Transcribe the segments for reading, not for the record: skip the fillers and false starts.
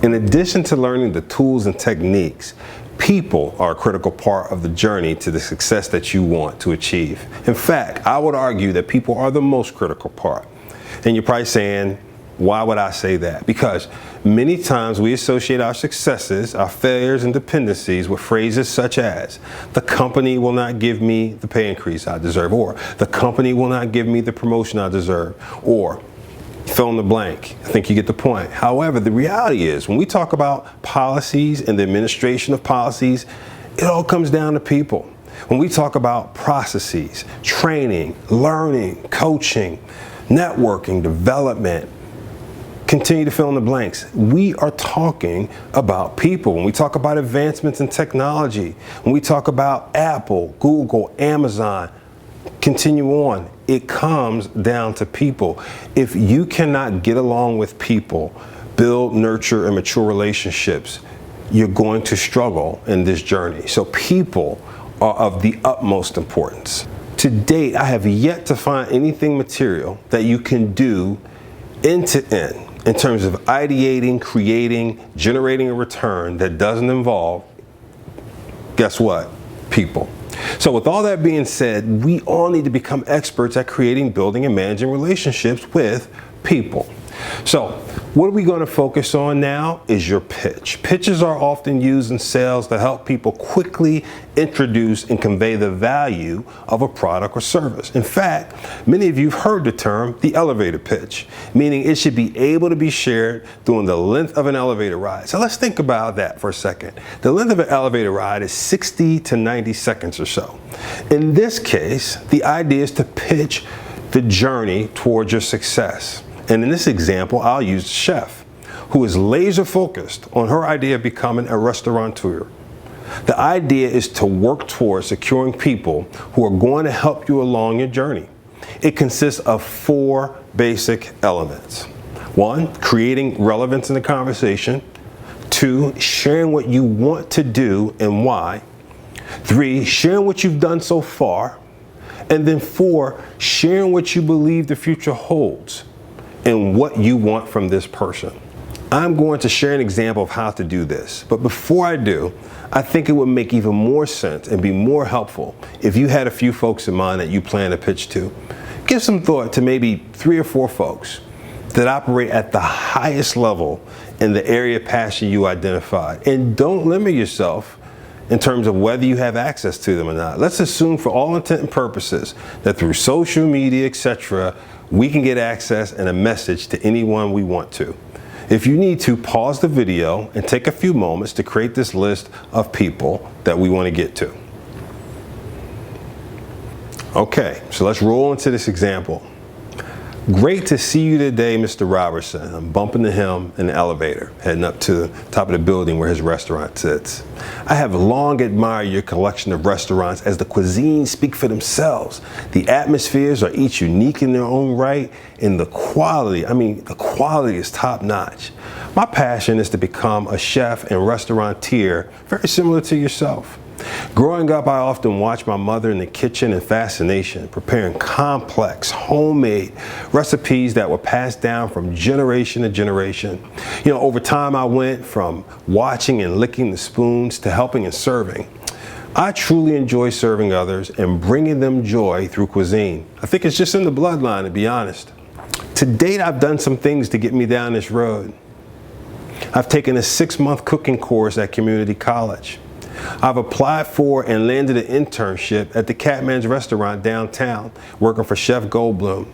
In addition to learning the tools and techniques, people are a critical part of the journey to the success that you want to achieve. In fact, I would argue that people are the most critical part. And you're probably saying, why would I say that? Because many times we associate our successes, our failures and dependencies with phrases such as, the company will not give me the pay increase I deserve, or the company will not give me the promotion I deserve, or fill in the blank. I think you get the point. However, the reality is when we talk about policies and the administration of policies, it all comes down to people. When we talk about processes, training, learning, coaching, networking, development, continue to fill in the blanks. We are talking about people. When we talk about advancements in technology, when we talk about Apple, Google, Amazon, continue on. It comes down to people. If you cannot get along with people, build, nurture, and mature relationships, you're going to struggle in this journey. So people are of the utmost importance. To date, I have yet to find anything material that you can do end to end in terms of ideating, creating, generating a return that doesn't involve, guess what? People. So with all that being said, we all need to become experts at creating, building, and managing relationships with people. So what are we going to focus on now is your pitch. Pitches are often used in sales to help people quickly introduce and convey the value of a product or service. In fact, many of you have heard the term the elevator pitch, meaning it should be able to be shared during the length of an elevator ride. So let's think about that for a second. The length of an elevator ride is 60 to 90 seconds or so. In this case, the idea is to pitch the journey towards your success. And in this example, I'll use a chef who is laser focused on her idea of becoming a restaurateur. The idea is to work towards securing people who are going to help you along your journey. It consists of 4 basic elements. 1, creating relevance in the conversation. 2, sharing what you want to do and why. 3, sharing what you've done so far. And then 4, sharing what you believe the future holds and what you want from this person. I'm going to share an example of how to do this, but before I do, I think it would make even more sense and be more helpful if you had a few folks in mind that you plan to pitch to. Give some thought to maybe 3 or 4 folks that operate at the highest level in the area of passion you identified, and don't limit yourself in terms of whether you have access to them or not. Let's assume for all intent and purposes that through social media, etc., we can get access and a message to anyone we want to. If you need to, pause the video and take a few moments to create this list of people that we want to get to. Okay, so let's roll into this example. Great to see you today, Mr. Robertson. I'm bumping into him in the elevator, heading up to the top of the building where his restaurant sits. I have long admired your collection of restaurants as the cuisines speak for themselves. The atmospheres are each unique in their own right, and the quality is top notch. My passion is to become a chef and restaurateur, very similar to yourself. Growing up, I often watched my mother in the kitchen in fascination, preparing complex, homemade recipes that were passed down from generation to generation. You know, over time, I went from watching and licking the spoons to helping and serving. I truly enjoy serving others and bringing them joy through cuisine. I think it's just in the bloodline, to be honest. To date, I've done some things to get me down this road. I've taken a 6-month cooking course at community college. I've applied for and landed an internship at the Catman's restaurant downtown, working for Chef Goldblum.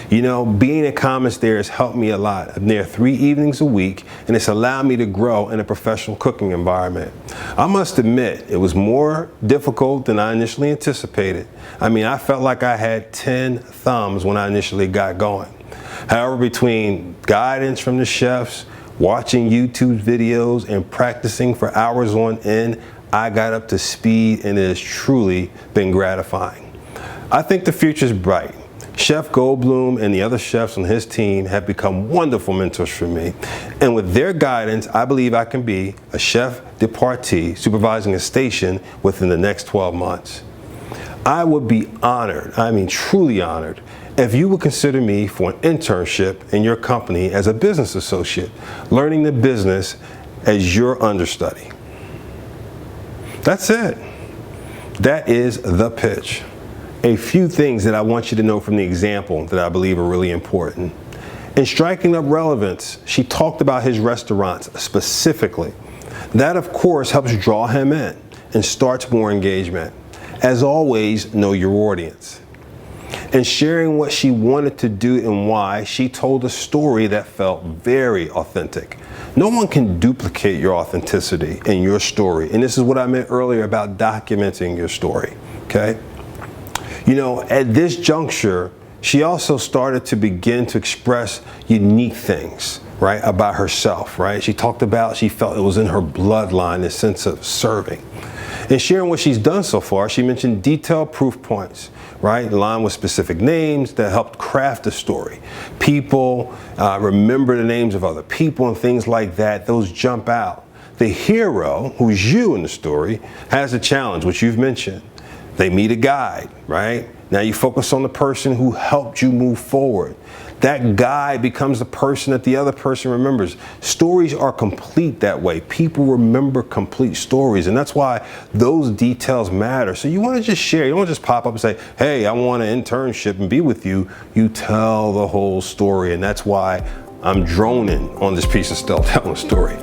You know, being a commons there has helped me a lot. I'm there 3 evenings a week, and it's allowed me to grow in a professional cooking environment. I must admit, it was more difficult than I initially anticipated. I mean, I felt like I had 10 thumbs when I initially got going. However, between guidance from the chefs, watching YouTube videos, and practicing for hours on end, I got up to speed, and it has truly been gratifying. I think the future's bright. Chef Goldblum and the other chefs on his team have become wonderful mentors for me. And with their guidance, I believe I can be a chef de partie supervising a station within the next 12 months. I would be honored, I mean truly honored, if you would consider me for an internship in your company as a business associate, learning the business as your understudy. That's it. That is the pitch. A few things that I want you to know from the example that I believe are really important. In striking up relevance, she talked about his restaurants specifically. That, of course, helps draw him in and starts more engagement. As always, know your audience. In sharing what she wanted to do and why, she told a story that felt very authentic. No one can duplicate your authenticity and your story. And this is what I meant earlier about documenting your story, okay? You know, at this juncture, she also started to begin to express unique things, right, about herself, right? She talked about, she felt it was in her bloodline, this sense of serving. In sharing what she's done so far, she mentioned detailed proof points, right, aligned with specific names that helped craft the story. People remember the names of other people and things like that. Those jump out. The hero, who's you in the story, has a challenge, which you've mentioned. They meet a guide, right? Now you focus on the person who helped you move forward. That guide becomes the person that the other person remembers. Stories are complete that way. People remember complete stories, and that's why those details matter. So you want to just share. You don't want to just pop up and say, hey, I want an internship and be with you. You tell the whole story, and that's why I'm droning on this piece of stuff, telling a story.